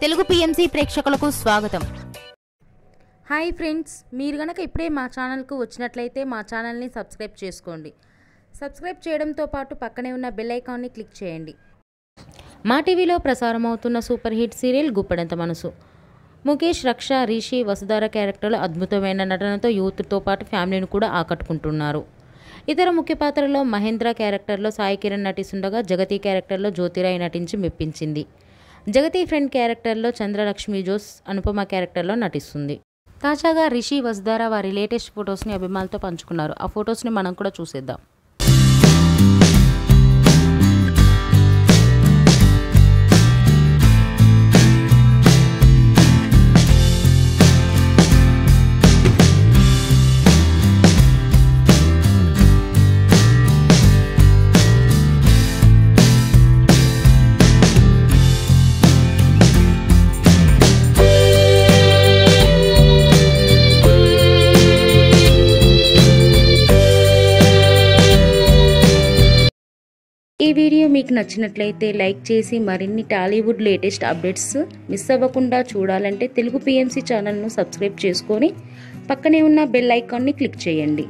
Telugu PMC ప్రేక్షకులకు స్వాగతం. Hi friends, మీరు గనక ఇప్పుడే మా ఛానల్కు వచ్చినట్లయితే మా ఛానల్ని సబ్స్క్రైబ్ చేసుకోండి. సబ్స్క్రైబ్ చేయడంతో పాటు పక్కనే ఉన్న బెల్ ఐకాన్ని క్లిక్ చేయండి. మా టీవీలో ప్రసారం అవుతున్న సూపర్ హిట్ సీరియల్ గుప్పెడంత మనసు. ముఖేష్, రక్ష, రిషి, వసుధార క్యారెక్టర్లు అద్భుతమైన నటనతో యూత్తో పాటు ఫ్యామిలీని కూడా ఆకట్టుకుంటున్నారు. ఇతర ముఖ్య పాత్రలో మహేంద్ర క్యారెక్టర్లో సాయి కిరణ్ నటిస్తుండగా జగతి క్యారెక్టర్లో జ్యోతిరాయ్ నటించి మెప్పించింది. జగతి ఫ్రెండ్ క్యారెక్టర్లో చంద్రలక్ష్మి జోస్ అనుపమ క్యారెక్టర్లో నటిస్తుంది. తాజాగా రిషి, వసుధార వారి లేటెస్ట్ ఫొటోస్ని అభిమానులతో పంచుకున్నారు. ఆ ఫొటోస్ని మనం కూడా చూసేద్దాం. ఈ వీడియో మీకు నచ్చినట్లయితే లైక్ చేసి మరిన్ని టాలీవుడ్ లేటెస్ట్ అప్డేట్స్ మిస్ అవ్వకుండా చూడాలంటే తెలుగు పిఎంసి ఛానల్ను సబ్స్క్రైబ్ చేసుకొని పక్కనే ఉన్న బెల్ ఐకాన్ని క్లిక్ చేయండి.